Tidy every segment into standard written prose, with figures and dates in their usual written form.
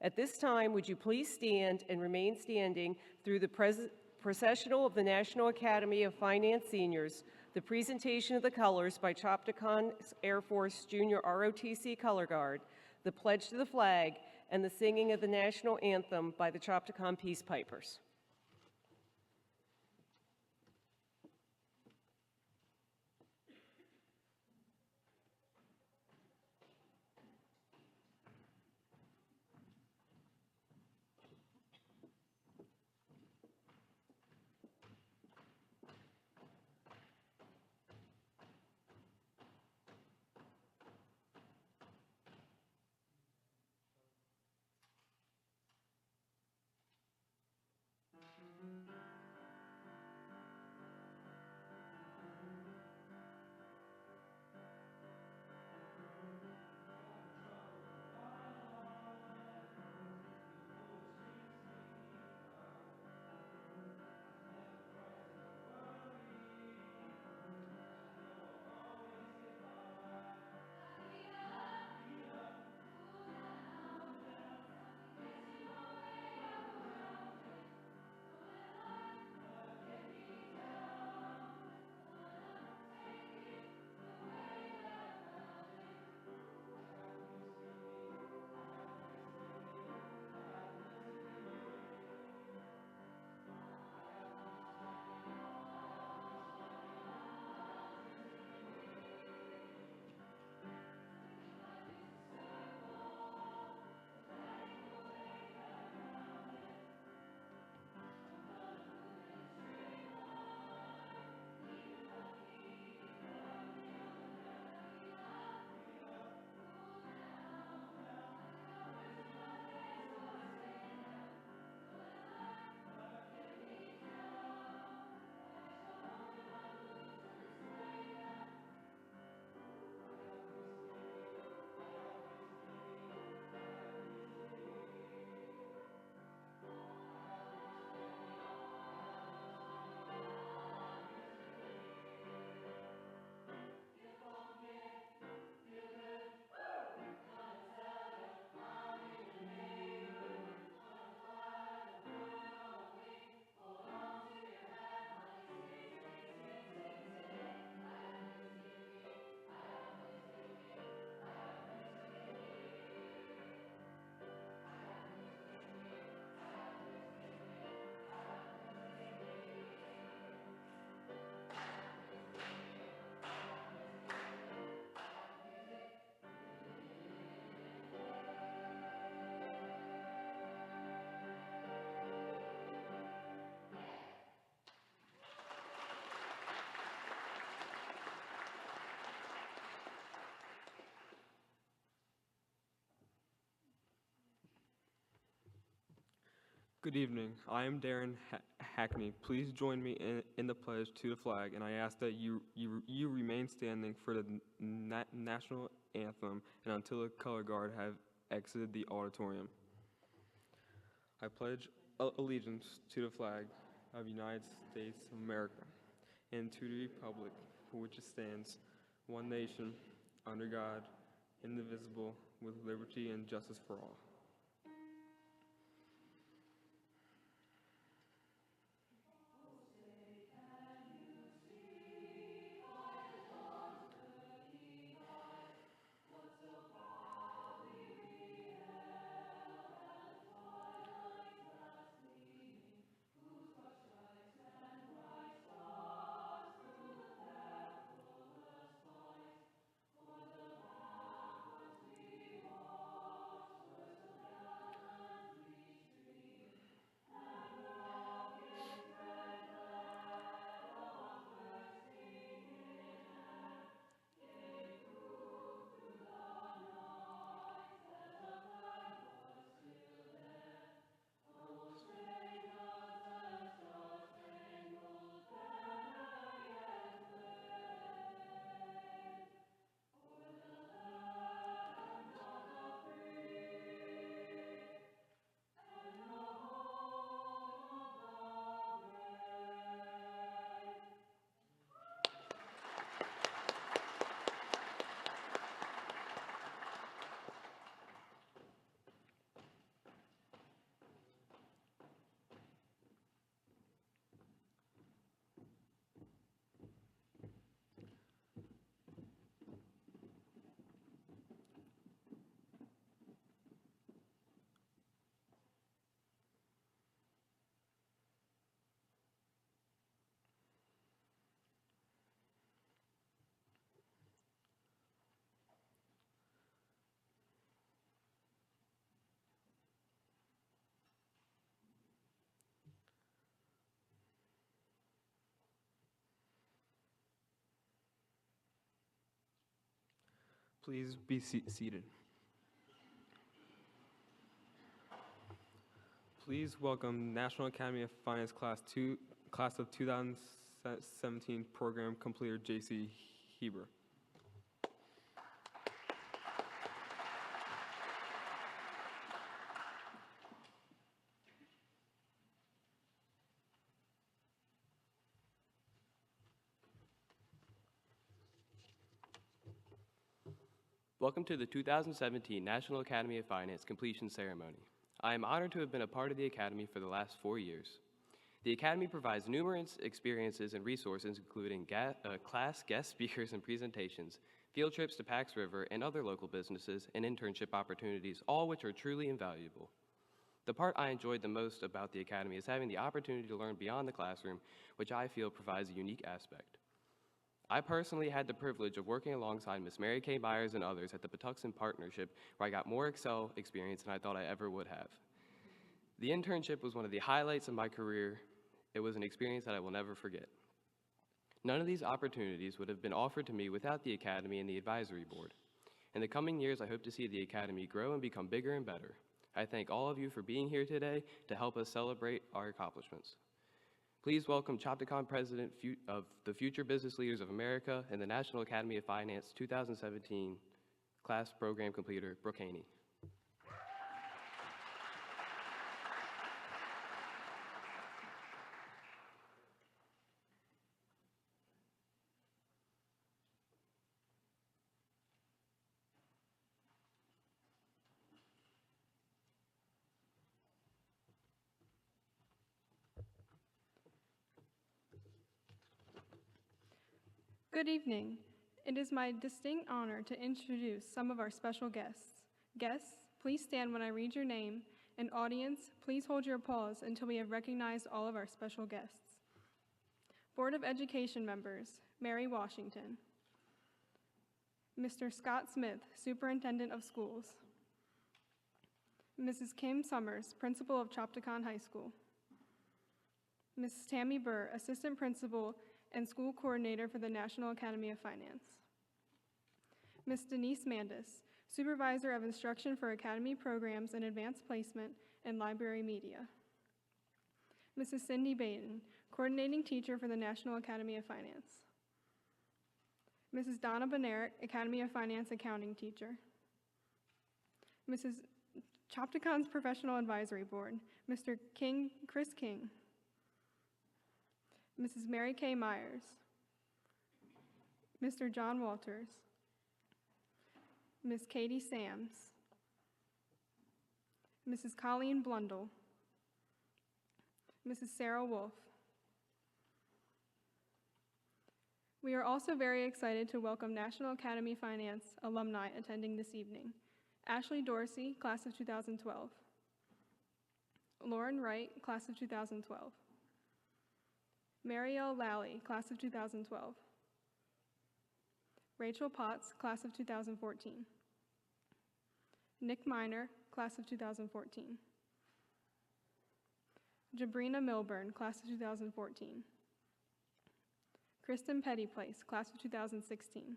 At this time, would you please stand and remain standing through the processional of the National Academy of Finance Seniors, the presentation of the colors by Chopticon Air Force Junior ROTC Color Guard, the pledge to the flag, and the singing of the national anthem by the Chopticon Peace Pipers. Good evening. I am Darren Hackney. Please join me in the pledge to the flag, and I ask that you remain standing for the national anthem and until the color guard have exited the auditorium. I pledge allegiance to the flag of the United States of America and to the republic for which it stands, one nation, under God, indivisible, with liberty and justice for all. Please be seated. Please welcome National Academy of Finance Class of 2017 Program Completer J.C. Heber. Welcome to the 2017 National Academy of Finance Completion Ceremony. I am honored to have been a part of the Academy for the last 4 years. The Academy provides numerous experiences and resources, including class guest speakers and presentations, field trips to Pax River and other local businesses, and internship opportunities, all which are truly invaluable. The part I enjoyed the most about the Academy is having the opportunity to learn beyond the classroom, which I feel provides a unique aspect. I personally had the privilege of working alongside Ms. Mary Kay Myers and others at the Patuxent Partnership, where I got more Excel experience than I thought I ever would have. The internship was one of the highlights of my career. It was an experience that I will never forget. None of these opportunities would have been offered to me without the Academy and the Advisory Board. In the coming years, I hope to see the Academy grow and become bigger and better. I thank all of you for being here today to help us celebrate our accomplishments. Please welcome ChapterCon President of the Future Business Leaders of America and the National Academy of Finance 2017 Class Program Completer, Brooke Haney. Good evening. It is my distinct honor to introduce some of our special guests. Guests, please stand when I read your name, and audience, please hold your applause until we have recognized all of our special guests. Board of Education members, Mary Washington. Mr. Scott Smith, Superintendent of Schools. Mrs. Kim Summers, Principal of ChapterCon High School. Mrs. Tammy Burr, Assistant Principal and School Coordinator for the National Academy of Finance. Ms. Denise Mandis, Supervisor of Instruction for Academy Programs and Advanced Placement and Library Media. Mrs. Cindy Baden, Coordinating Teacher for the National Academy of Finance. Mrs. Donna Benerick, Academy of Finance Accounting Teacher. Mrs. ChapterCon's Professional Advisory Board, Mr. King, Chris King. Mrs. Mary Kay Myers, Mr. John Walters, Ms. Katie Sams, Mrs. Colleen Blundell, Mrs. Sarah Wolf. We are also very excited to welcome National Academy Finance alumni attending this evening. Ashley Dorsey, Class of 2012. Lauren Wright, Class of 2012. Marielle Lally, Class of 2012. Rachel Potts, Class of 2014. Nick Miner, Class of 2014. Jabrina Milburn, Class of 2014. Kristen Pettyplace, Class of 2016.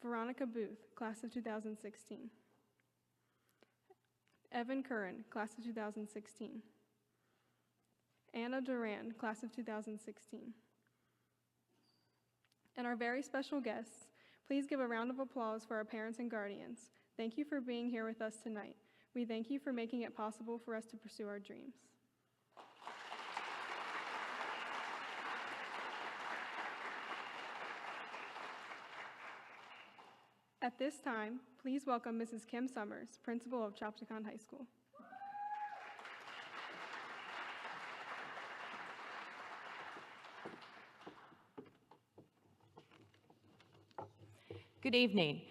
Veronica Booth, Class of 2016. Evan Curran, Class of 2016. Anna Duran, Class of 2016. And our very special guests, please give a round of applause for our parents and guardians. Thank you for being here with us tonight. We thank you for making it possible for us to pursue our dreams. At this time, please welcome Mrs. Kim Summers, Principal of ChapterCon High School. Good evening.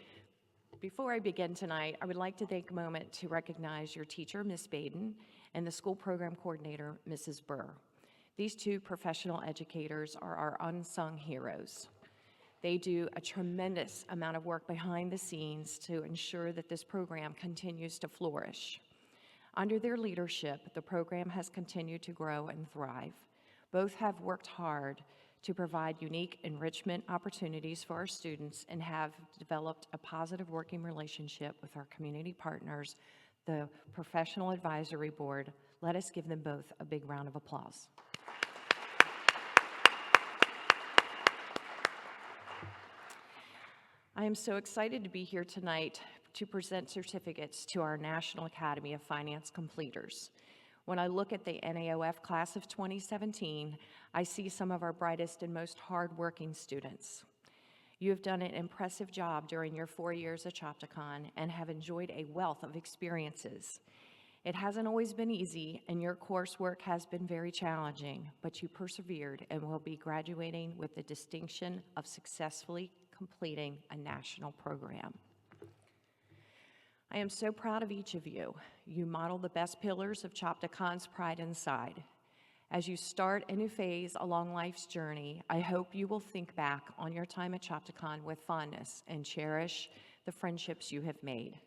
Before I begin tonight, I would like to take a moment to recognize your teacher, Ms. Baden, and the school program coordinator, Mrs. Burr. These two professional educators are our unsung heroes. They do a tremendous amount of work behind the scenes to ensure that this program continues to flourish. Under their leadership, the program has continued to grow and thrive. Both have worked hard to provide unique enrichment opportunities for our students and have developed a positive working relationship with our community partners, the Professional Advisory Board. Let us give them both a big round of applause. I am so excited to be here tonight to present certificates to our National Academy of Finance completers. When I look at the NAOF class of 2017, I see some of our brightest and most hardworking students. You have done an impressive job during your 4 years at Chaptacon and have enjoyed a wealth of experiences. It hasn't always been easy, and your coursework has been very challenging, but you persevered and will be graduating with the distinction of successfully completing a national program. I am so proud of each of you. You model the best pillars of Chaptacon's pride inside. As you start a new phase along life's journey, I hope you will think back on your time at Chaptacon with fondness and cherish the friendships you have made.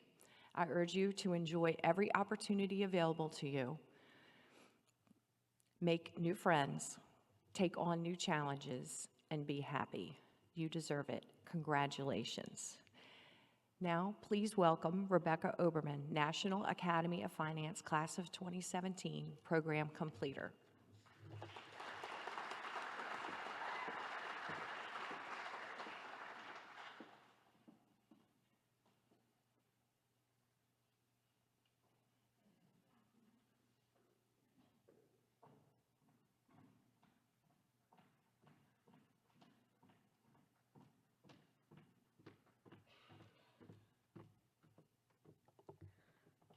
I urge you to enjoy every opportunity available to you. Make new friends, take on new challenges, and be happy. You deserve it. Congratulations. Now, please welcome Rebecca Oberman, National Academy of Finance Class of 2017 Program Completer.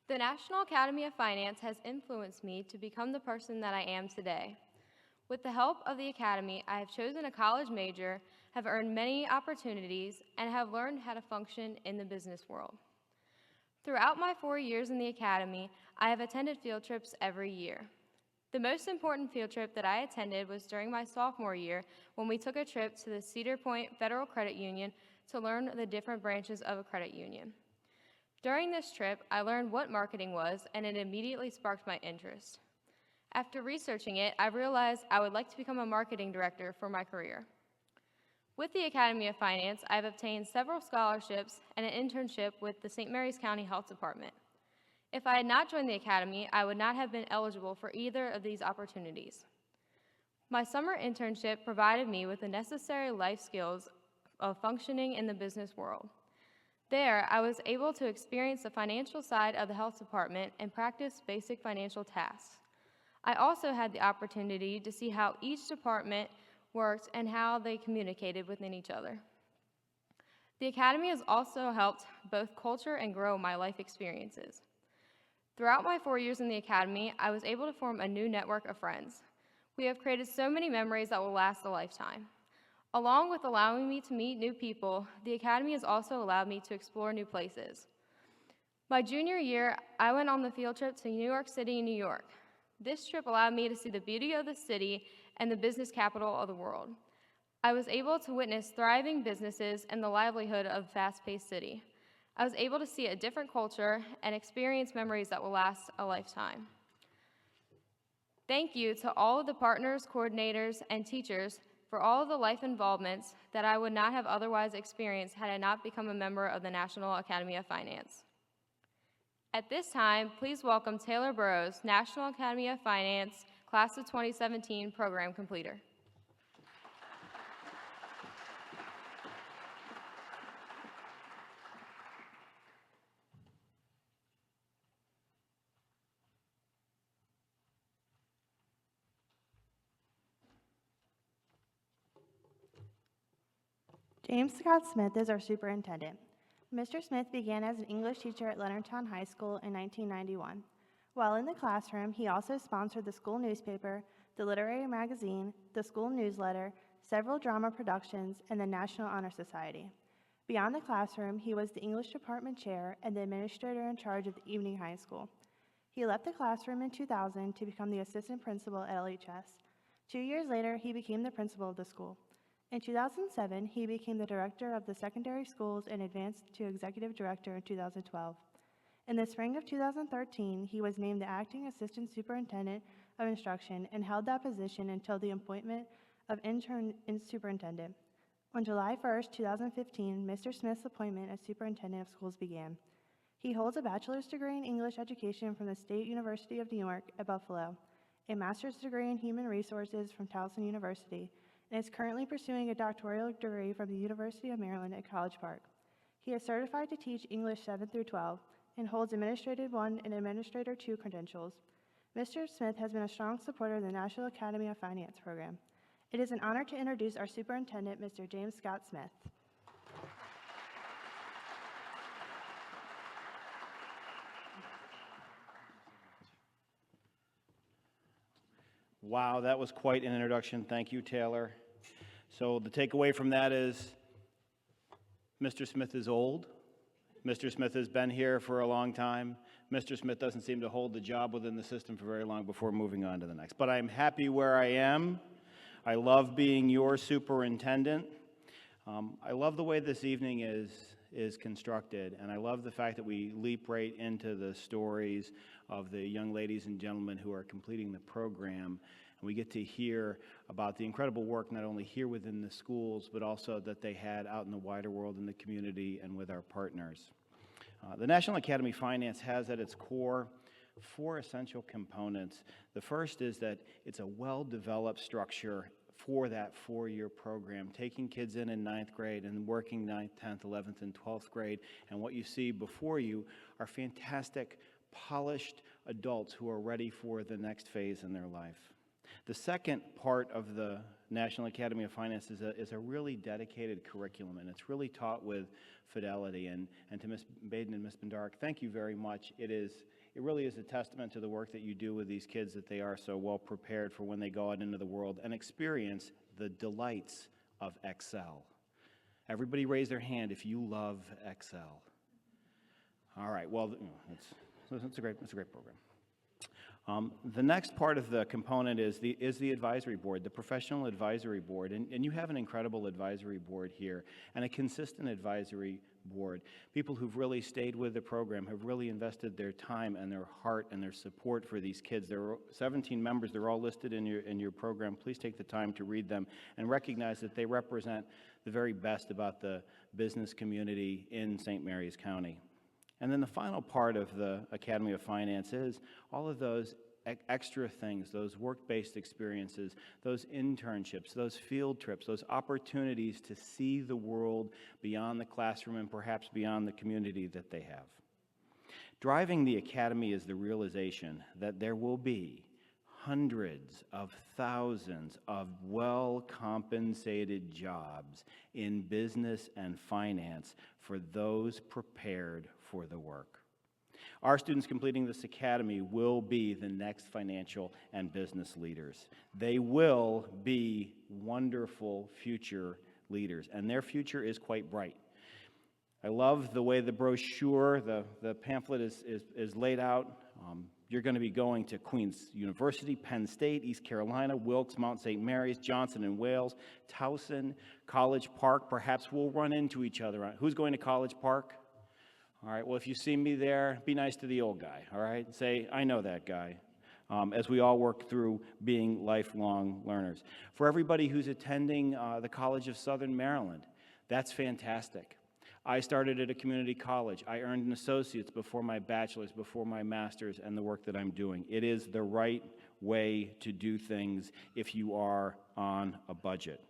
The National Academy of Finance has influenced me to become the person that I am today. With the help of the Academy, I have chosen a college major, have earned many opportunities, and have learned how to function in the business world. Throughout my 4 years in the Academy, I have attended field trips every year. The most important field trip that I attended was during my sophomore year when we took a trip to the Cedar Point Federal Credit Union to learn the different branches of a credit union. During this trip, I learned what marketing was, and it immediately sparked my interest. After researching it, I realized I would like to become a marketing director for my career. With the Academy of Finance, I've obtained several scholarships and an internship with the St. Mary's County Health Department. If I had not joined the Academy, I would not have been eligible for either of these opportunities. My summer internship provided me with the necessary life skills of functioning in the business world. There, I was able to experience the financial side of the health department and practice basic financial tasks. I also had the opportunity to see how each department worked and how they communicated within each other. The Academy has also helped both culture and grow my life experiences. Throughout my 4 years in the Academy, I was able to form a new network of friends. We have created so many memories that will last a lifetime. Along with allowing me to meet new people, the Academy has also allowed me to explore new places. My junior year, I went on the field trip to New York City, New York. This trip allowed me to see the beauty of the city and the business capital of the world. I was able to witness thriving businesses and the livelihood of a fast-paced city. I was able to see a different culture and experience memories that will last a lifetime. Thank you to all of the partners, coordinators, and teachers for all of the life involvements that I would not have otherwise experienced had I not become a member of the National Academy of Finance. At this time, please welcome Taylor Burrows, National Academy of Finance, Class of 2017 Program Completer. James Scott Smith is our superintendent. Mr. Smith began as an English teacher at Leonardtown High School in 1991. While in the classroom, he also sponsored the school newspaper, the literary magazine, the school newsletter, several drama productions, and the National Honor Society. Beyond the classroom, he was the English department chair and the administrator in charge of the evening high school. He left the classroom in 2000 to become the assistant principal at LHS. 2 years later, he became the principal of the school. In 2007, he became the director of the secondary schools and advanced to executive director in 2012. In the spring of 2013, he was named the acting assistant superintendent of instruction and held that position until the appointment of intern and superintendent. On July 1st, 2015, Mr. Smith's appointment as superintendent of schools began. He holds a bachelor's degree in English education from the State University of New York at Buffalo, a master's degree in human resources from Towson University, and is currently pursuing a doctoral degree from the University of Maryland at College Park. He is certified to teach English 7 through 12 and holds Administrative 1 and Administrator 2 credentials. Mr. Smith has been a strong supporter of the National Academy of Finance program. It is an honor to introduce our superintendent, Mr. James Scott Smith. Wow, that was quite an introduction. Thank you, Taylor. So the takeaway from that is Mr. Smith is old. Mr. Smith has been here for a long time. Mr. Smith doesn't seem to hold the job within the system for very long before moving on to the next. But I'm happy where I am. I love being your superintendent. I love the way this evening is constructed, and I love the fact that we leap right into the stories of the young ladies and gentlemen who are completing the program. And we get to hear about the incredible work not only here within the schools, but also that they had out in the wider world in the community and with our partners. The National Academy of Finance has at its core 4 essential components. The first is that it's a well-developed structure for that 4-year program, taking kids in 9th grade and working 9th, 10th, 11th, and 12th grade. And what you see before you are fantastic, polished adults who are ready for the next phase in their life. The second part of the National Academy of Finance is a really dedicated curriculum, and it's really taught with fidelity. And to Ms. Baden and Ms. Bendark, thank you very much. It really is a testament to the work that you do with these kids that they are so well prepared for when they go out into the world and experience the delights of Excel. Everybody raise their hand if you love Excel. All right, well, it's a great program. The next part of the component is the advisory board, the professional advisory board, and you have an incredible advisory board here and a consistent advisory board. People who've really stayed with the program, have really invested their time and their heart and their support for these kids. There are 17 members. They're all listed in your program. Please take the time to read them and recognize that they represent the very best about the business community in St. Mary's County. And then the final part of the Academy of Finance is all of those extra things, those work-based experiences, those internships, those field trips, those opportunities to see the world beyond the classroom and perhaps beyond the community that they have. Driving the Academy is the realization that there will be hundreds of thousands of well-compensated jobs in business and finance for those prepared for the work. Our students completing this academy will be the next financial and business leaders. They will be wonderful future leaders, and their future is quite bright. I love the way the brochure, the pamphlet is laid out. You're going to be going to Queen's University, Penn State, East Carolina, Wilkes, Mount St. Mary's, Johnson and Wales, Towson, College Park. Perhaps we'll run into each other. Who's going to College Park? All right, well, if you see me there, be nice to the old guy, all right? Say, I know that guy, as we all work through being lifelong learners. For everybody who's attending the College of Southern Maryland, that's fantastic. I started at a community college. I earned an associate's before my bachelor's, before my master's, and the work that I'm doing. It is the right way to do things if you are on a budget.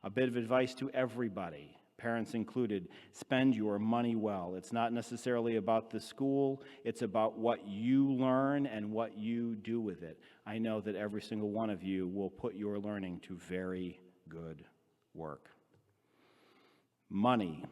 A bit of advice to everybody, parents included: spend your money well. It's not necessarily about the school, it's about what you learn and what you do with it. I know that every single one of you will put your learning to very good work. Money.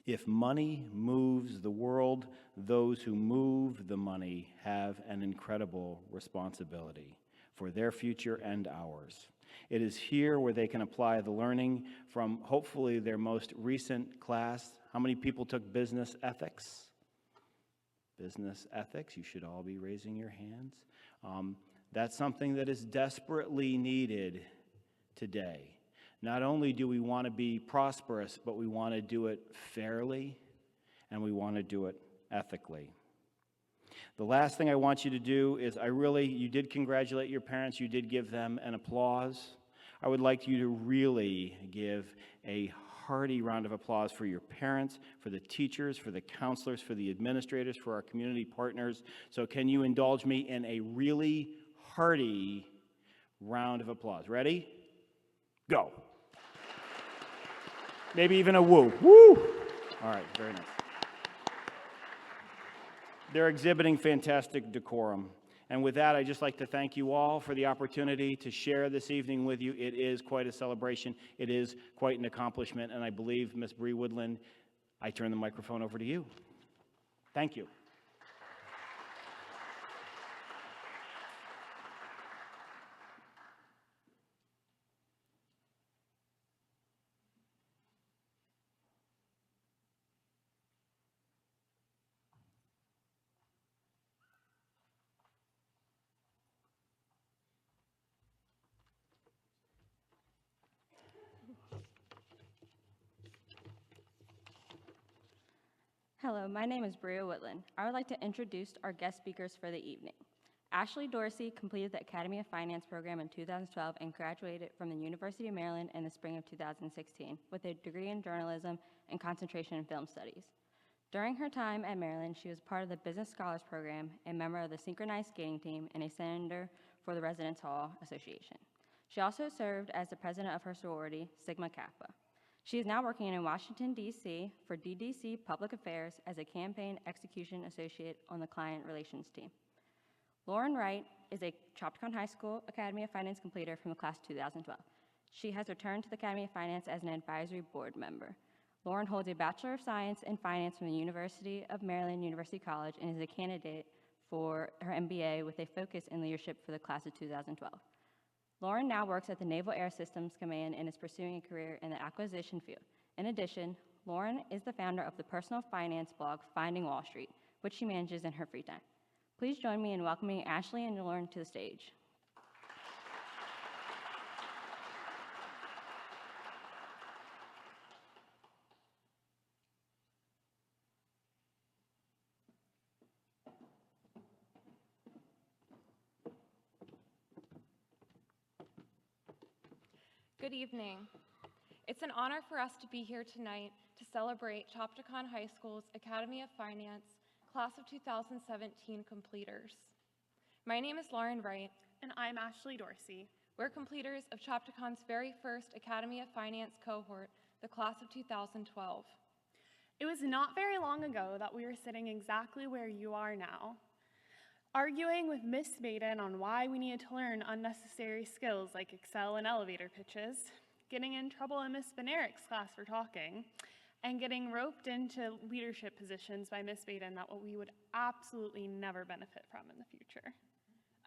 If money moves the world, those who move the money have an incredible responsibility for their future and ours. It is here where they can apply the learning from hopefully their most recent class. How many people took business ethics? Business ethics, you should all be raising your hands. That's something that is desperately needed today. Not only do we want to be prosperous, but we want to do it fairly, and we want to do it ethically. The last thing I want you to do is you did congratulate your parents, you did give them an applause. I would like you to really give a hearty round of applause for your parents, for the teachers, for the counselors, for the administrators, for our community partners. So can you indulge me in a really hearty round of applause? Ready? Go. Maybe even a woo. Woo! All right, very nice. They're exhibiting fantastic decorum. And with that, I'd just like to thank you all for the opportunity to share this evening with you. It is quite a celebration. It is quite an accomplishment. And I believe, Ms. Bree Woodland, I turn the microphone over to you. Thank you. Hello, my name is Bria Woodland. I would like to introduce our guest speakers for the evening. Ashley Dorsey completed the Academy of Finance program in 2012 and graduated from the University of Maryland in the spring of 2016 with a degree in journalism and concentration in film studies. During her time at Maryland, she was part of the Business Scholars Program, a member of the synchronized skating team, and a senator for the Residence Hall Association. She also served as the president of her sorority, Sigma Kappa. She is now working in Washington, D.C. for DDC Public Affairs as a campaign execution associate on the client relations team. Lauren Wright is a Chopticon High School Academy of Finance completer from the class 2012. She has returned to the Academy of Finance as an advisory board member. Lauren holds a Bachelor of Science in Finance from the University of Maryland University College and is a candidate for her MBA with a focus in leadership for the class of 2012. Lauren now works at the Naval Air Systems Command and is pursuing a career in the acquisition field. In addition, Lauren is the founder of the personal finance blog Finding Wall Street, which she manages in her free time. Please join me in welcoming Ashley and Lauren to the stage. Good evening. It's an honor for us to be here tonight to celebrate Chopticon High School's Academy of Finance Class of 2017 completers. My name is Lauren Wright. And I'm Ashley Dorsey. We're completers of Chopticon's very first Academy of Finance cohort, the Class of 2012. It was not very long ago that we were sitting exactly where you are now, arguing with Miss Baden on why we needed to learn unnecessary skills like Excel and elevator pitches, getting in trouble in Miss Benaric's class for talking, and getting roped into leadership positions by Miss Baden that we would absolutely never benefit from in the future.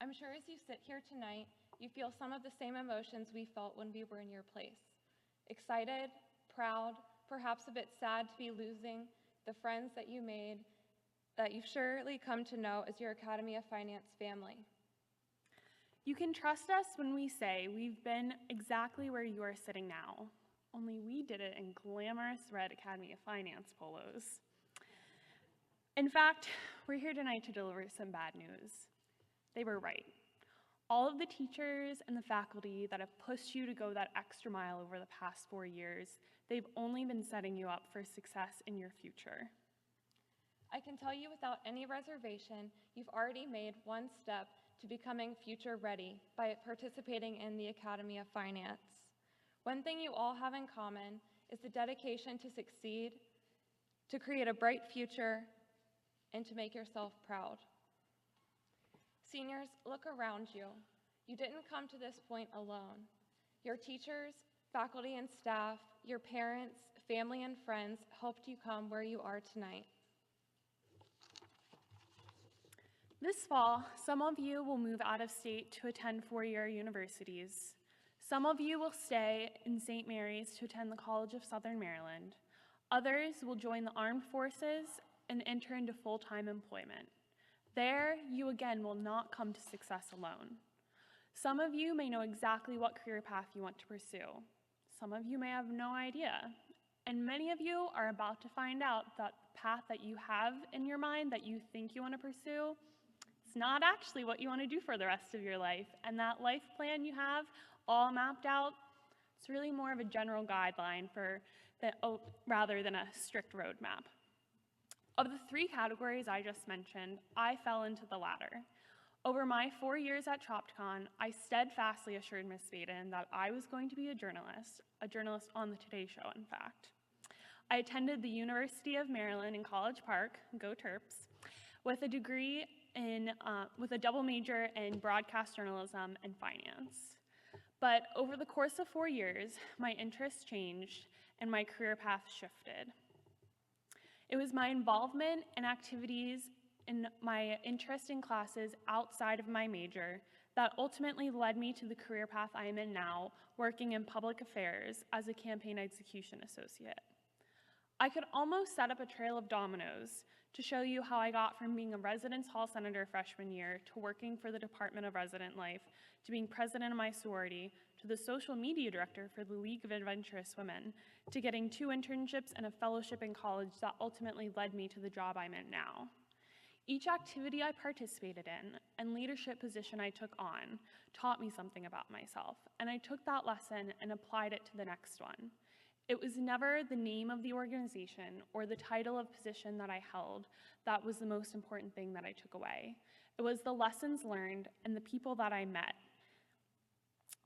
I'm sure as you sit here tonight, you feel some of the same emotions we felt when we were in your place. Excited, proud, perhaps a bit sad to be losing the friends that you made, that you've surely come to know as your Academy of Finance family. You can trust us when we say we've been exactly where you are sitting now, only we did it in glamorous red Academy of Finance polos. In fact, we're here tonight to deliver some bad news. They were right. All of the teachers and the faculty that have pushed you to go that extra mile over the past 4 years, they've only been setting you up for success in your future. I can tell you without any reservation, you've already made one step to becoming future ready by participating in the Academy of Finance. One thing you all have in common is the dedication to succeed, to create a bright future, and to make yourself proud. Seniors, look around you. You didn't come to this point alone. Your teachers, faculty and staff, your parents, family and friends helped you come where you are tonight. This fall, some of you will move out of state to attend four-year universities. Some of you will stay in St. Mary's to attend the College of Southern Maryland. Others will join the armed forces and enter into full-time employment. There, you again will not come to success alone. Some of you may know exactly what career path you want to pursue. Some of you may have no idea. And many of you are about to find out that the path that you have in your mind that you think you want to pursue, it's not actually what you want to do for the rest of your life. And that life plan you have all mapped out, It's really more of a general guideline rather than a strict roadmap. Of the 3 categories I just mentioned, I fell into the latter. Over my 4 years at ChoptaCon, I steadfastly assured Ms. Baden that I was going to be a journalist on the Today Show, in fact. I attended the University of Maryland in College Park, go Terps, with a degree with a double major in broadcast journalism and finance. But over the course of 4 years, my interests changed and my career path shifted. It was my involvement in activities and my interest in classes outside of my major that ultimately led me to the career path I am in now, working in public affairs as a campaign execution associate. I could almost set up a trail of dominoes to show you how I got from being a residence hall senator freshman year to working for the Department of Resident Life to being president of my sorority to the social media director for the League of Adventurous Women to getting 2 internships and a fellowship in college that ultimately led me to the job I'm in now. Each activity I participated in and leadership position I took on taught me something about myself, and I took that lesson and applied it to the next one. It was never the name of the organization or the title of position that I held that was the most important thing that I took away. It was the lessons learned and the people that I met.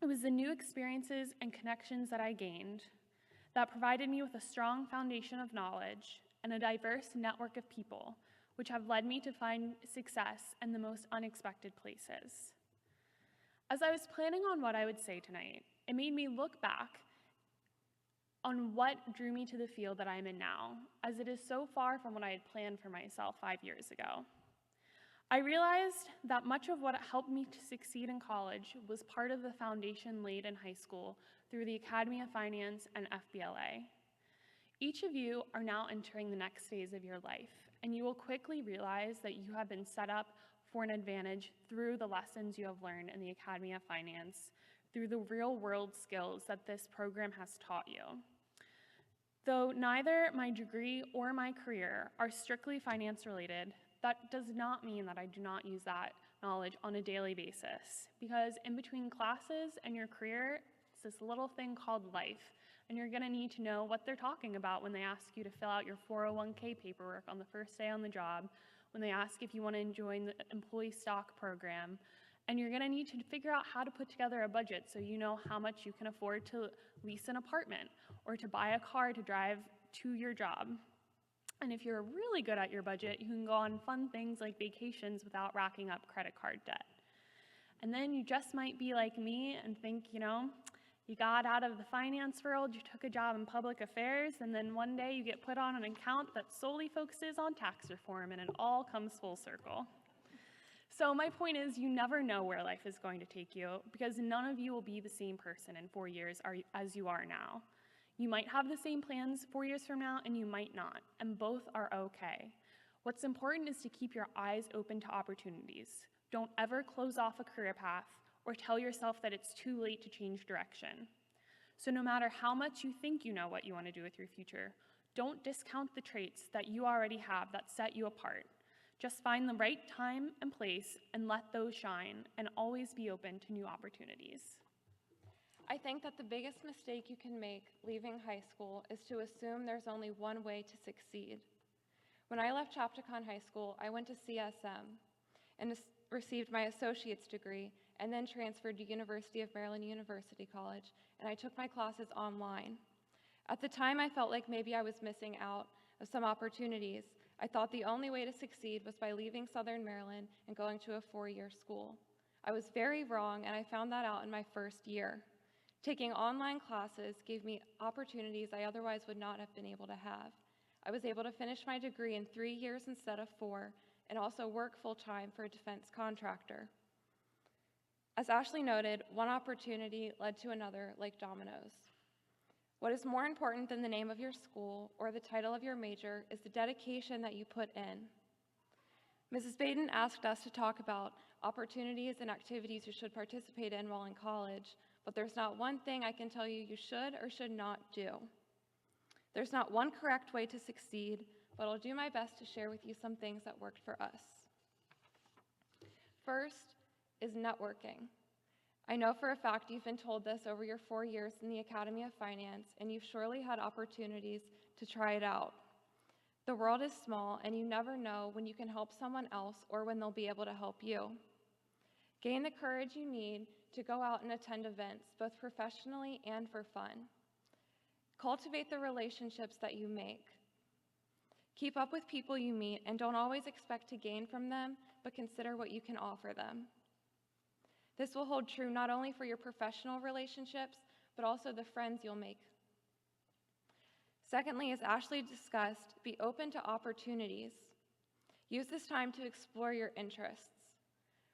It was the new experiences and connections that I gained that provided me with a strong foundation of knowledge and a diverse network of people, which have led me to find success in the most unexpected places. As I was planning on what I would say tonight, it made me look back on what drew me to the field that I'm in now, as it is so far from what I had planned for myself 5 years ago. I realized that much of what helped me to succeed in college was part of the foundation laid in high school through the Academy of Finance and FBLA. Each of you are now entering the next phase of your life, and you will quickly realize that you have been set up for an advantage through the lessons you have learned in the Academy of Finance, through the real-world skills that this program has taught you. Though neither my degree or my career are strictly finance-related, that does not mean that I do not use that knowledge on a daily basis, because in between classes and your career, it's this little thing called life, and you're going to need to know what they're talking about when they ask you to fill out your 401k paperwork on the first day on the job, when they ask if you want to join the employee stock program, and you're going to need to figure out how to put together a budget so you know how much you can afford to lease an apartment or to buy a car to drive to your job. And if you're really good at your budget, you can go on fun things like vacations without racking up credit card debt. And then you just might be like me and think, you got out of the finance world, you took a job in public affairs, and then one day you get put on an account that solely focuses on tax reform, and it all comes full circle. So my point is, you never know where life is going to take you, because none of you will be the same person in 4 years as you are now. You might have the same plans 4 years from now, and you might not, and both are okay. What's important is to keep your eyes open to opportunities. Don't ever close off a career path or tell yourself that it's too late to change direction. So no matter how much you think you know what you want to do with your future, don't discount the traits that you already have that set you apart. Just find the right time and place and let those shine, and always be open to new opportunities. I think that the biggest mistake you can make leaving high school is to assume there's only one way to succeed. When I left ChoptaCon High School, I went to CSM and received my associate's degree, and then transferred to University of Maryland University College, and I took my classes online. At the time, I felt like maybe I was missing out of some opportunities. I thought the only way to succeed was by leaving Southern Maryland and going to a 4-year school. I was very wrong, and I found that out in my first year. Taking online classes gave me opportunities I otherwise would not have been able to have. I was able to finish my degree in 3 years instead of 4, and also work full-time for a defense contractor. As Ashley noted, one opportunity led to another, like dominoes. What is more important than the name of your school or the title of your major is the dedication that you put in. Mrs. Baden asked us to talk about opportunities and activities you should participate in while in college, but there's not one thing I can tell you you should or should not do. There's not one correct way to succeed, but I'll do my best to share with you some things that worked for us. First is networking. I know for a fact you've been told this over your 4 years in the Academy of Finance, and you've surely had opportunities to try it out. The world is small, and you never know when you can help someone else or when they'll be able to help you. Gain the courage you need to go out and attend events, both professionally and for fun. Cultivate the relationships that you make. Keep up with people you meet, and don't always expect to gain from them, but consider what you can offer them. This will hold true not only for your professional relationships, but also the friends you'll make. Secondly, as Ashley discussed, be open to opportunities. Use this time to explore your interests.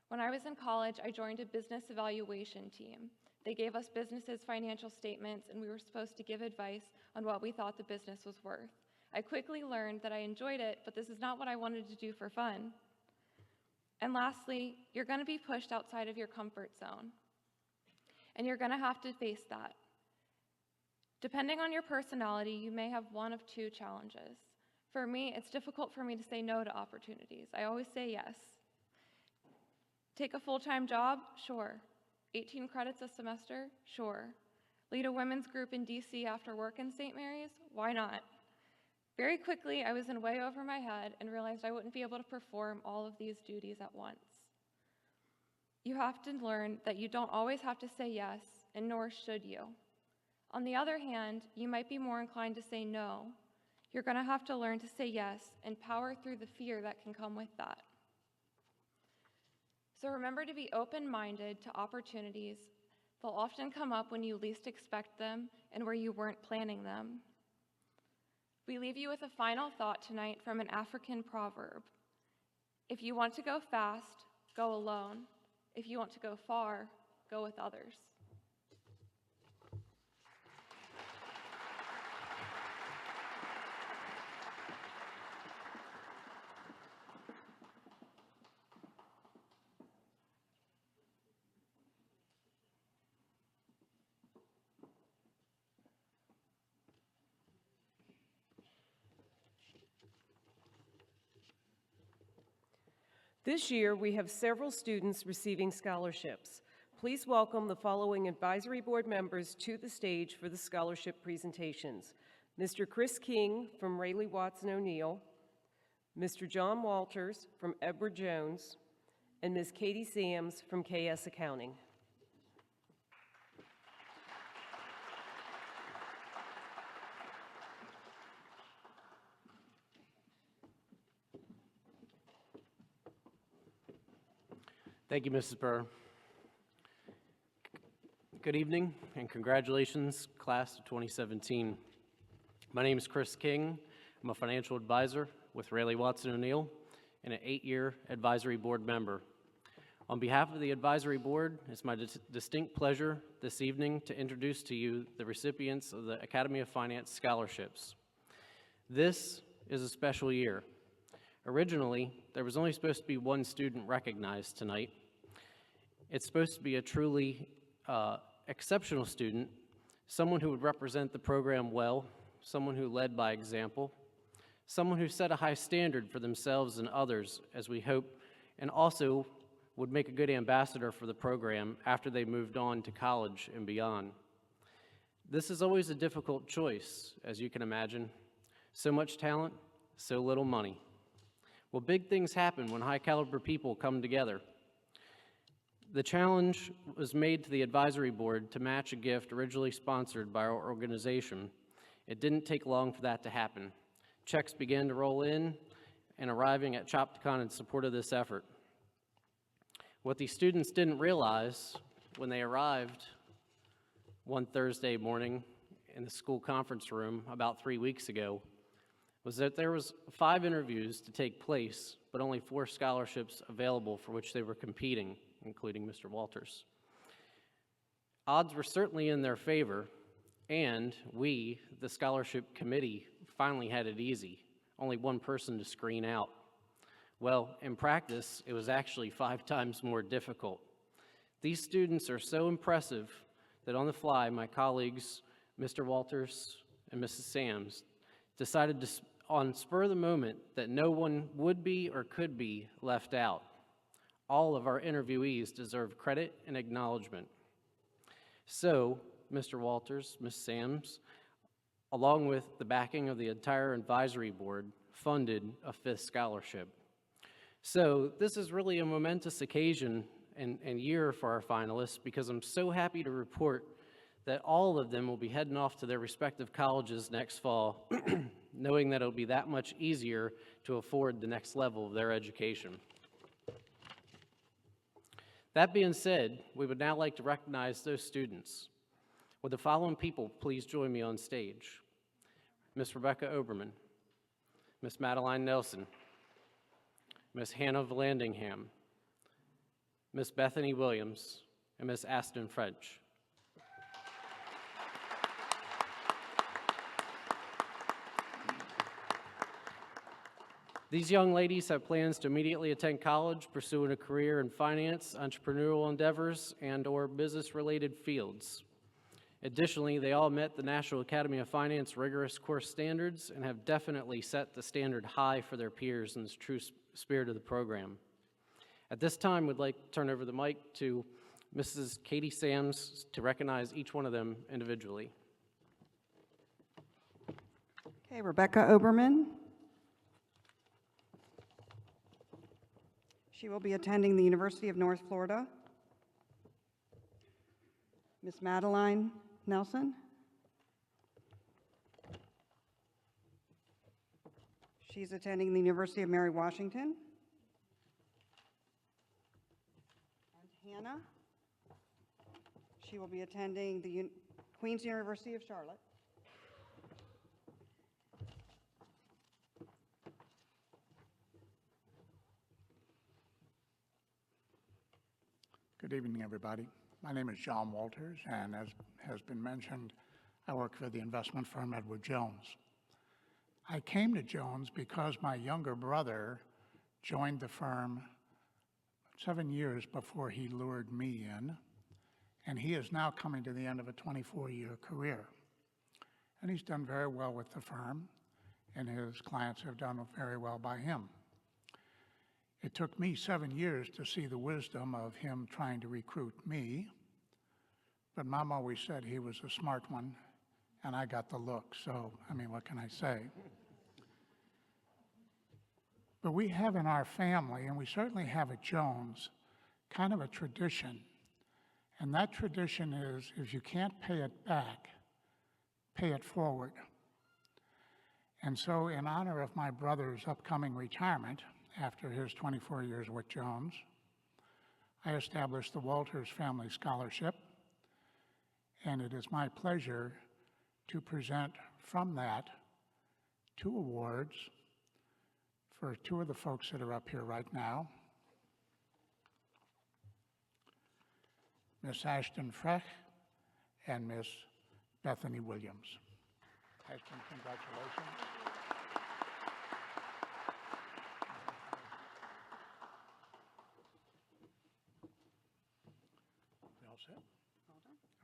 When I was in college, I joined a business evaluation team. They gave us businesses' financial statements, and we were supposed to give advice on what we thought the business was worth. I quickly learned that I enjoyed it, but this is not what I wanted to do for fun. And lastly, you're going to be pushed outside of your comfort zone, and you're going to have to face that. Depending on your personality, you may have one of two challenges. For me, it's difficult for me to say no to opportunities. I always say yes. Take a full-time job? Sure. 18 credits a semester? Sure. Lead a women's group in DC after work in St. Mary's? Why not? Very quickly, I was in way over my head and realized I wouldn't be able to perform all of these duties at once. You have to learn that you don't always have to say yes, and nor should you. On the other hand, you might be more inclined to say no. You're going to have to learn to say yes and power through the fear that can come with that. So remember to be open-minded to opportunities. They'll often come up when you least expect them and where you weren't planning them. We leave you with a final thought tonight from an African proverb. If you want to go fast, go alone. If you want to go far, go with others. This year, we have several students receiving scholarships. Please welcome the following advisory board members to the stage for the scholarship presentations. Mr. Chris King from Rayleigh Watson O'Neill, Mr. John Walters from Edward Jones, and Ms. Katie Sams from KS Accounting. Thank you, Mrs. Burr. Good evening and congratulations, class of 2017. My name is Chris King. I'm a financial advisor with Rayleigh Watson O'Neill and an 8-year advisory board member. On behalf of the advisory board, it's my distinct pleasure this evening to introduce to you the recipients of the Academy of Finance scholarships. This is a special year. Originally, there was only supposed to be one student recognized tonight. It's supposed to be a truly exceptional student, someone who would represent the program well, someone who led by example, someone who set a high standard for themselves and others, as we hope, and also would make a good ambassador for the program after they moved on to college and beyond. This is always a difficult choice, as you can imagine. So much talent, so little money. Well, big things happen when high-caliber people come together. The challenge was made to the advisory board to match a gift originally sponsored by our organization. It didn't take long for that to happen. Checks began to roll in and arriving at Chapter in support of this effort. What these students didn't realize when they arrived one Thursday morning in the school conference room about 3 weeks ago was that there was 5 interviews to take place, but only 4 scholarships available for which they were competing, including Mr. Walters. Odds were certainly in their favor, and we, the scholarship committee, finally had it easy. Only one person to screen out. Well, in practice, it was actually 5 times more difficult. These students are so impressive that on the fly, my colleagues, Mr. Walters and Mrs. Sams, decided to, on spur of the moment, that no one would be or could be left out. All of our interviewees deserve credit and acknowledgement. So, Mr. Walters, Ms. Sams, along with the backing of the entire advisory board, funded a 5th scholarship. So this is really a momentous occasion and year for our finalists, because I'm so happy to report that all of them will be heading off to their respective colleges next fall, knowing that it'll be that much easier to afford the next level of their education. That being said, we would now like to recognize those students. Would the following people please join me on stage? Miss Rebecca Oberman, Miss Madeline Nelson, Miss Hannah Vallandingham, Miss Bethany Williams, and Miss Aston French. These young ladies have plans to immediately attend college, pursuing a career in finance, entrepreneurial endeavors, and/or business-related fields. Additionally, they all met the National Academy of Finance rigorous course standards and have definitely set the standard high for their peers in the true spirit of the program. At this time, we'd like to turn over the mic to Mrs. Katie Sams to recognize each one of them individually. Okay, Rebecca Oberman. She will be attending the University of North Florida. Miss Madeline Nelson. She's attending the University of Mary Washington. And Hannah. She will be attending the Queen's University of Charlotte. Good evening, everybody. My name is John Walters, and as has been mentioned, I work for the investment firm Edward Jones. I came to Jones because my younger brother joined the firm 7 years before he lured me in, and he is now coming to the end of a 24-year career. And he's done very well with the firm, and his clients have done very well by him. It took me 7 years to see the wisdom of him trying to recruit me, but Mom always said he was a smart one, and I got the look, so, I mean, what can I say? But we have in our family, and we certainly have at Jones, kind of a tradition, and that tradition is, if you can't pay it back, pay it forward. And so, in honor of my brother's upcoming retirement, after his 24 years with Jones, I established the Walters Family Scholarship, and it is my pleasure to present from that 2 awards for 2 of the folks that are up here right now. Miss Ashton Frech and Miss Bethany Williams. Ashton, congratulations. Set?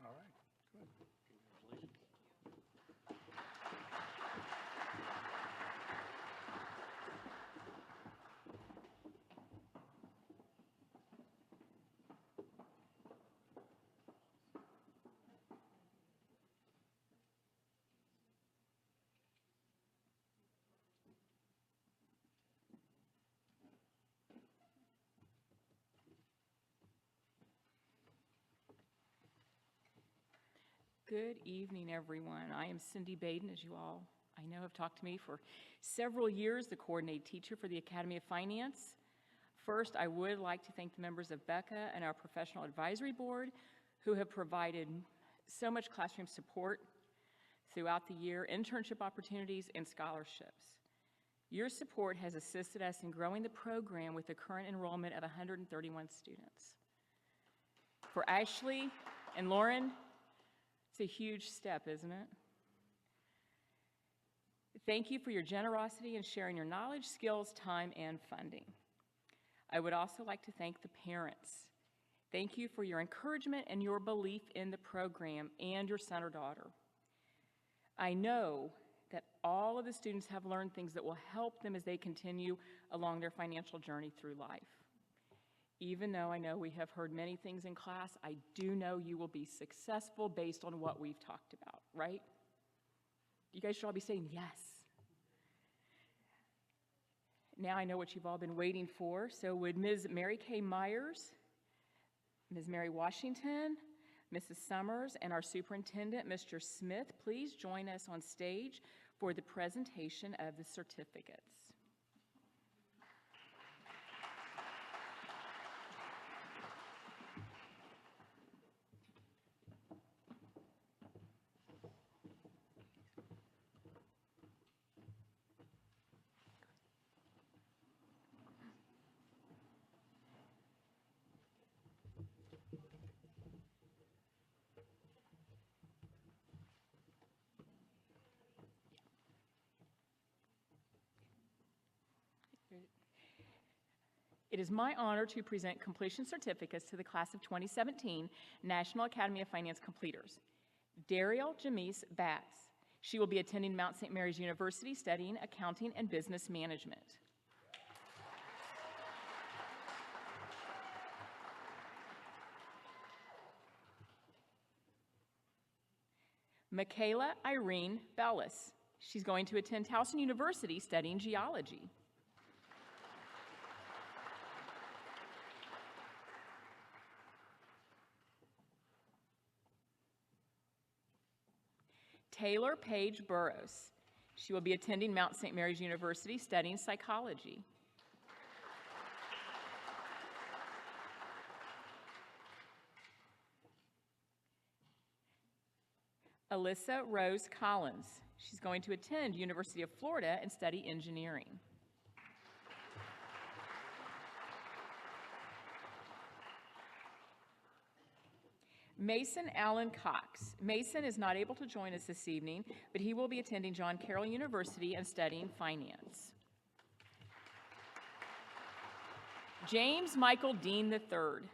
All right, good. Congratulations. Good evening, everyone. I am Cindy Baden, as you all I know have talked to me for several years, the coordinating teacher for the Academy of Finance. First, I would like to thank the members of Becca and our professional advisory board who have provided so much classroom support throughout the year, internship opportunities, and scholarships. Your support has assisted us in growing the program with the current enrollment of 131 students. For Ashley and Lauren, it's a huge step, isn't it? Thank you for your generosity in sharing your knowledge, skills, time, and funding. I would also like to thank the parents. Thank you for your encouragement and your belief in the program and your son or daughter. I know that all of the students have learned things that will help them as they continue along their financial journey through life. Even though I know we have heard many things in class, I do know you will be successful based on what we've talked about, right? You guys should all be saying yes. Now I know what you've all been waiting for. So would Ms. Mary Kay Myers, Ms. Mary Washington, Mrs. Summers, and our superintendent, Mr. Smith, please join us on stage for the presentation of the certificates. It is my honor to present completion certificates to the class of 2017 National Academy of Finance completers. Dariel Jamise Batts. She will be attending Mount St. Mary's University studying accounting and business management. Michaela Irene Bellis. She's going to attend Towson University studying geology. Taylor Paige Burrows. She will be attending Mount St. Mary's University studying psychology. Alyssa Rose Collins. She's going to attend University of Florida and study engineering. Mason Allen Cox. Mason is not able to join us this evening, but he will be attending John Carroll University and studying finance. James Michael Dean III.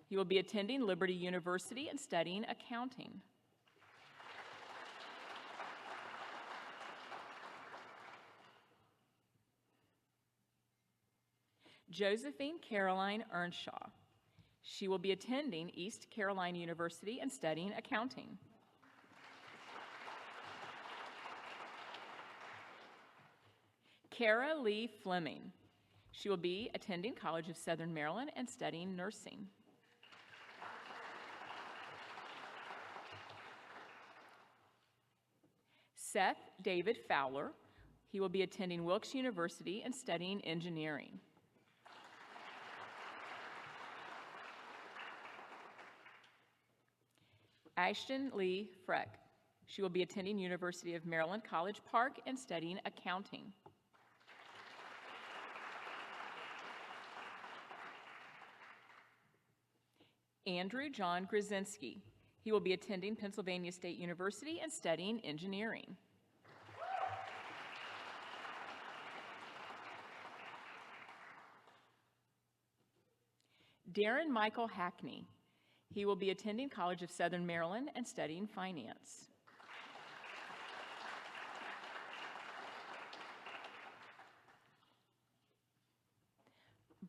He will be attending Liberty University and studying accounting. Josephine Caroline Earnshaw. She will be attending East Carolina University and studying accounting. Kara Lee Fleming. She will be attending College of Southern Maryland and studying nursing. Seth David Fowler. He will be attending Wilkes University and studying engineering. Ashton Lee Freck. She will be attending University of Maryland College Park and studying accounting. Andrew John Grzinski. He will be attending Pennsylvania State University and studying engineering. Darren Michael Hackney. He will be attending College of Southern Maryland and studying finance.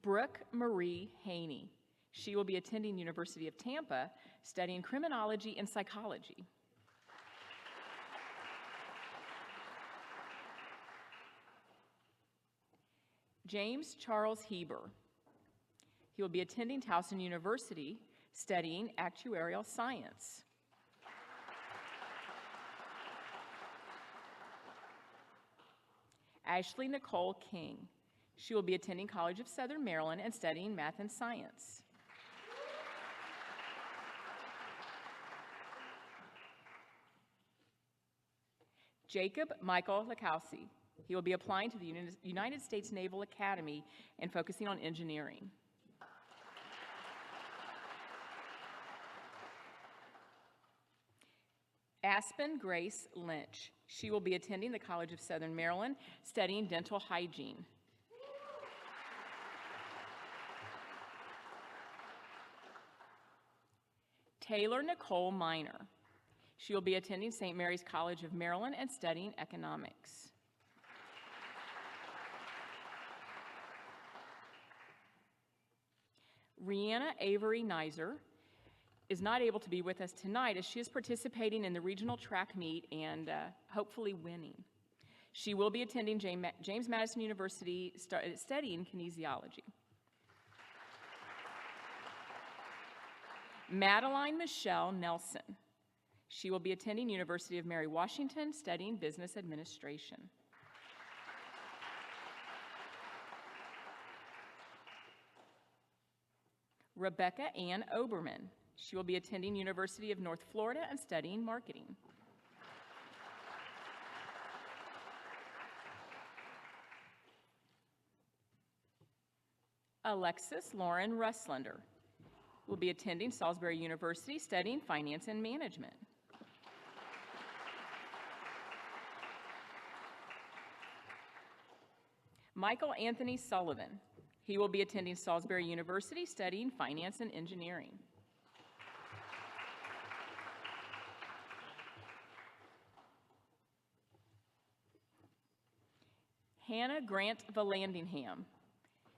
Brooke Marie Haney. She will be attending University of Tampa, studying criminology and psychology. James Charles Heber. He will be attending Towson University, studying actuarial science. Ashley Nicole King. She will be attending College of Southern Maryland and studying math and science. Jacob Michael Lakowski. He will be applying to the United States Naval Academy and focusing on engineering. Aspen Grace Lynch. She will be attending the College of Southern Maryland, studying dental hygiene. Taylor Nicole Minor. She will be attending St. Mary's College of Maryland and studying economics. Rihanna Avery Nizer is not able to be with us tonight as she is participating in the regional track meet and hopefully winning. She will be attending James Madison University studying kinesiology. Madeline Michelle Nelson. She will be attending University of Mary Washington studying business administration. Rebecca Ann Oberman. She will be attending University of North Florida and studying marketing. Alexis Lauren Russlander will be attending Salisbury University studying finance and management. Michael Anthony Sullivan. He will be attending Salisbury University studying finance and engineering. Hannah Grant Vallandingham.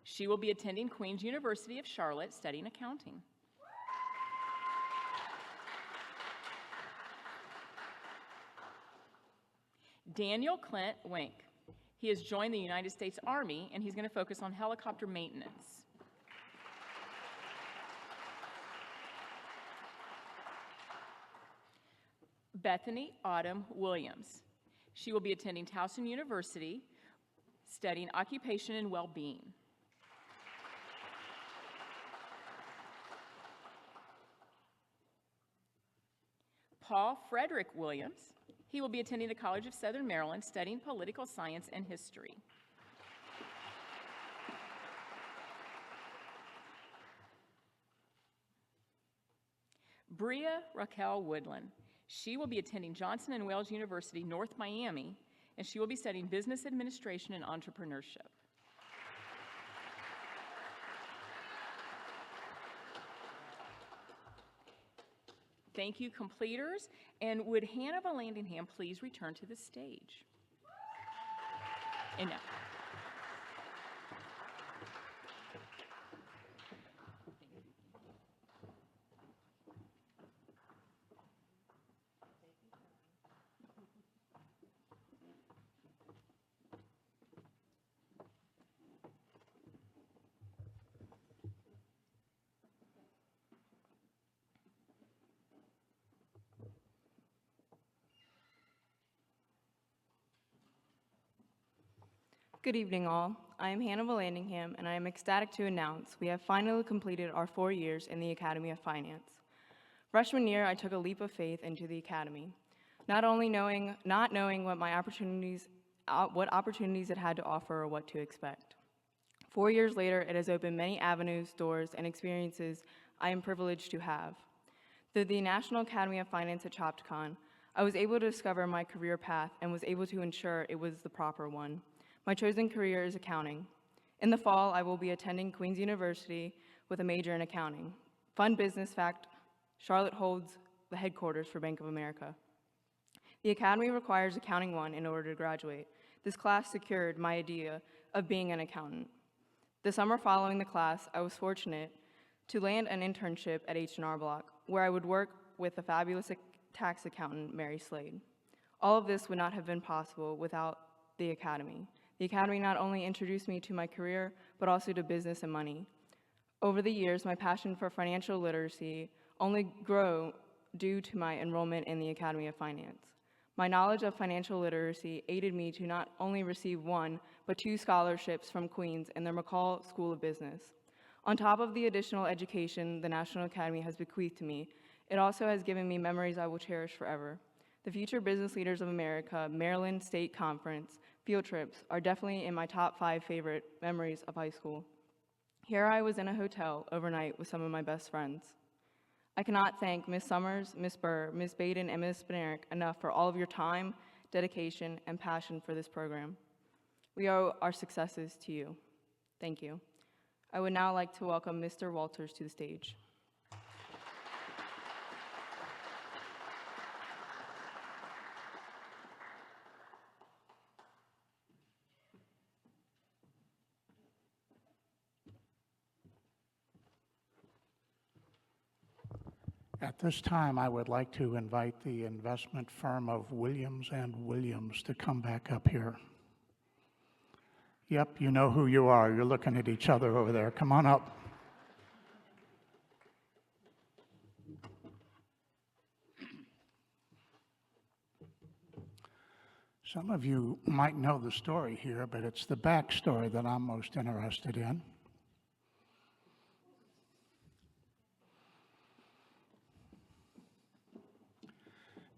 She will be attending Queen's University of Charlotte studying accounting. Daniel Clint Wink. He has joined the United States Army and he's going to focus on helicopter maintenance. Bethany Autumn Williams. She will be attending Towson University studying occupation and well-being. Paul Frederick Williams. He will be attending the College of Southern Maryland studying political science and history. Bria Raquel Woodland. She will be attending Johnson & Wales University, North Miami, and she will be studying business administration and entrepreneurship. Thank you, completers. And would Hannah Vallandingham please return to the stage? And now. Good evening, all. I am Hannah Vallandingham, and I am ecstatic to announce we have finally completed our 4 years in the Academy of Finance. Freshman year, I took a leap of faith into the Academy, not knowing what opportunities it had to offer or what to expect. 4 years later, it has opened many avenues, doors, and experiences I am privileged to have. Through the National Academy of Finance at ChapterCon, I was able to discover my career path and was able to ensure it was the proper one. My chosen career is accounting. In the fall, I will be attending Queen's University with a major in accounting. Fun business fact, Charlotte holds the headquarters for Bank of America. The Academy requires Accounting 1 in order to graduate. This class secured my idea of being an accountant. The summer following the class, I was fortunate to land an internship at H&R Block, where I would work with the fabulous tax accountant, Mary Slade. All of this would not have been possible without the Academy. The Academy not only introduced me to my career, but also to business and money. Over the years, my passion for financial literacy only grew due to my enrollment in the Academy of Finance. My knowledge of financial literacy aided me to not only receive 1, but 2 scholarships from Queen's and the McCall School of Business. On top of the additional education the National Academy has bequeathed to me, it also has given me memories I will cherish forever. The Future Business Leaders of America Maryland State Conference field trips are definitely in my top 5 favorite memories of high school. Here I was in a hotel overnight with some of my best friends. I cannot thank Ms. Summers, Ms. Burr, Ms. Baden, and Ms. Spinerick enough for all of your time, dedication, and passion for this program. We owe our successes to you. Thank you. I would now like to welcome Mr. Walters to the stage. At this time, I would like to invite the investment firm of Williams and Williams to come back up here. Yep, you know who you are. You're looking at each other over there. Come on up. Some of you might know the story here, but it's the backstory that I'm most interested in.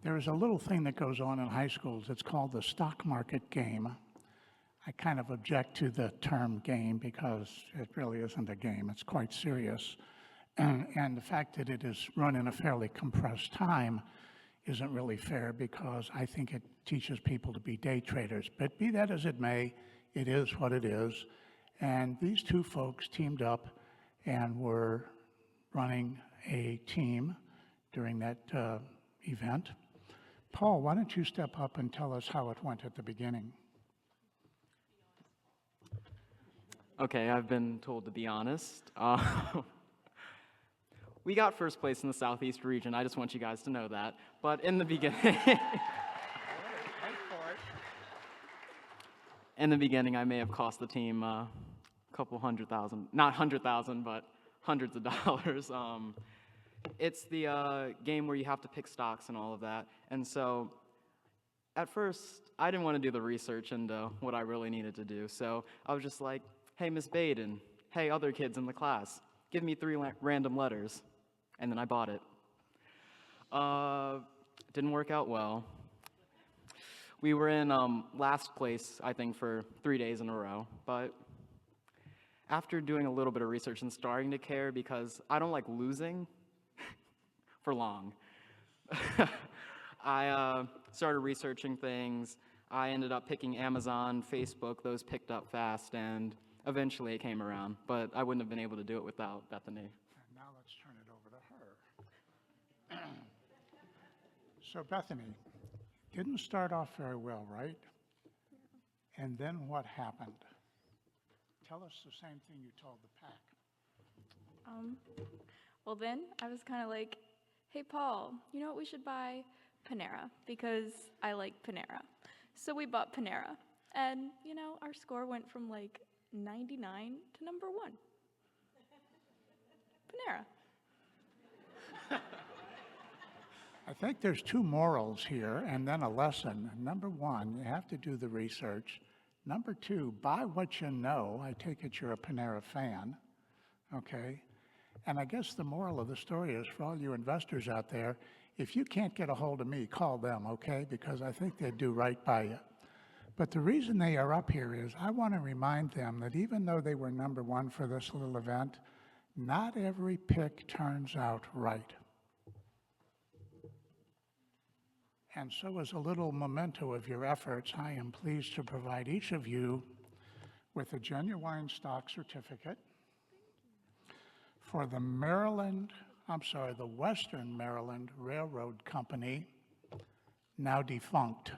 There is a little thing that goes on in high schools. It's called the stock market game. I kind of object to the term game because it really isn't a game. It's quite serious. And the fact that it is run in a fairly compressed time isn't really fair because I think it teaches people to be day traders. But be that as it may, it is what it is. And these two folks teamed up and were running a team during that event. Paul, why don't you step up and tell us how it went at the beginning? Okay, I've been told to be honest. We got first place in the Southeast region. I just want you guys to know that. But in the beginning, I may have cost the team a couple $100,000, not $100,000, but hundreds of dollars. It's the game where you have to pick stocks and all of that. And so at first, I didn't want to do the research into what I really needed to do. So I was just like, hey, Miss Baden, hey, other kids in the class, give me 3 random letters. And then I bought it. Didn't work out well. We were in last place, I think, for 3 days in a row. But after doing a little bit of research and starting to care, because I don't like losing for long, I started researching things. I ended up picking Amazon, Facebook. Those picked up fast, and eventually it came around. But I wouldn't have been able to do it without Bethany. And now let's turn it over to her. So Bethany, didn't start off very well, right? And then what happened? Tell us the same thing you told the pack. Well, then I was kind of like, hey, Paul, you know what, we should buy Panera because I like Panera. So we bought Panera. And, you know, our score went from like 99 to number 1. Panera. I think there's 2 morals here and then a lesson. Number 1, you have to do the research. Number 2, buy what you know. I take it you're a Panera fan, okay? And I guess the moral of the story is for all you investors out there, if you can't get a hold of me, call them, okay? Because I think they'd do right by you. But the reason they are up here is I want to remind them that even though they were number 1 for this little event, not every pick turns out right. And so as a little memento of your efforts, I am pleased to provide each of you with a genuine stock certificate for the Western Maryland Railroad Company, now defunct.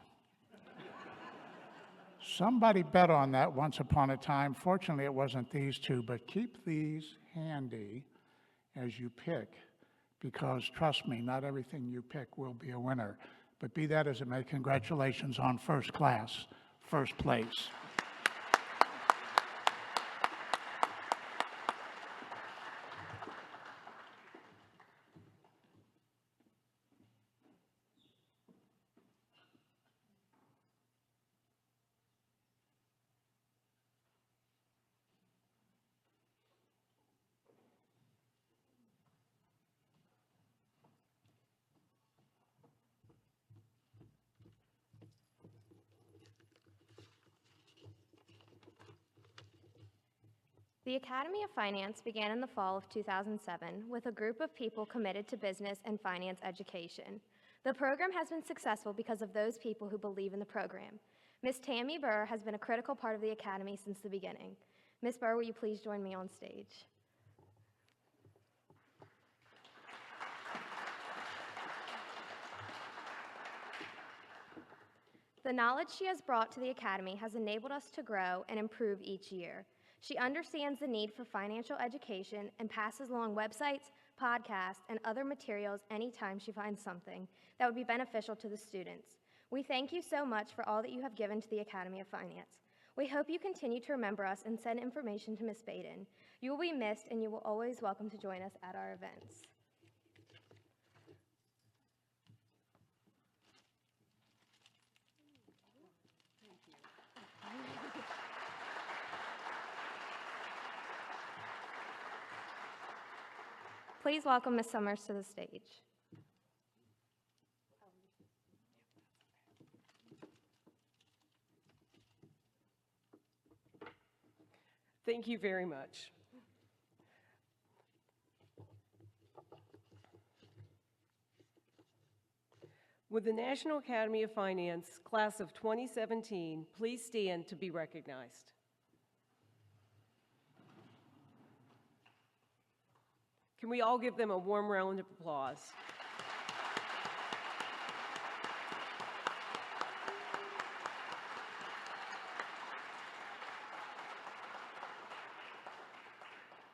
Somebody bet on that once upon a time. Fortunately, it wasn't these two, but keep these handy as you pick, because trust me, not everything you pick will be a winner. But be that as it may, congratulations on first class, first place. The Academy of Finance began in the fall of 2007 with a group of people committed to business and finance education. The program has been successful because of those people who believe in the program. Ms. Tammy Burr has been a critical part of the Academy since the beginning. Ms. Burr, will you please join me on stage? The knowledge she has brought to the Academy has enabled us to grow and improve each year. She understands the need for financial education and passes along websites, podcasts, and other materials anytime she finds something that would be beneficial to the students. We thank you so much for all that you have given to the Academy of Finance. We hope you continue to remember us and send information to Ms. Baden. You will be missed, and you will always welcome to join us at our events. Please welcome Ms. Summers to the stage. Thank you very much. Would the National Academy of Finance class of 2017 please stand to be recognized? Can we all give them a warm round of applause?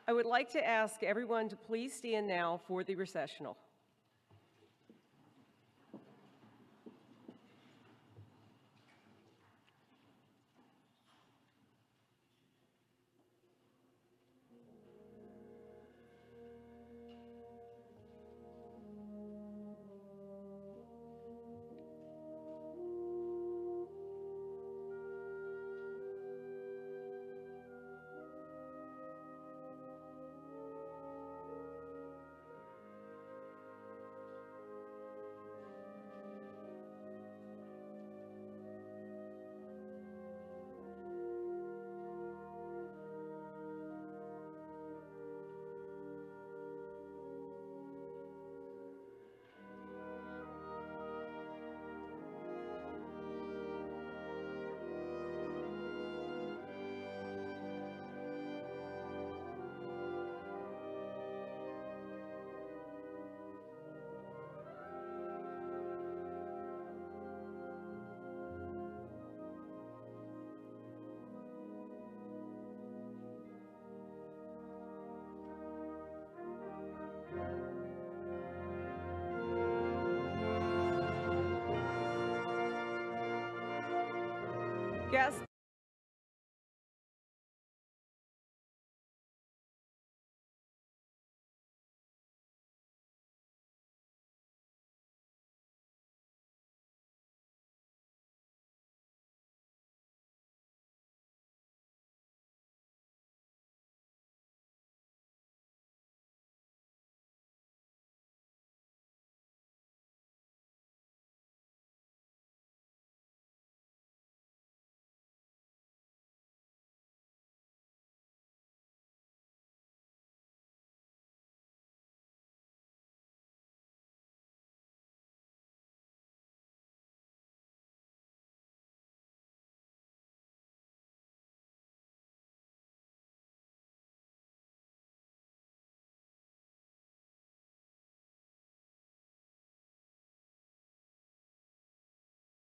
I would like to ask everyone to please stand now for the recessional. Guests,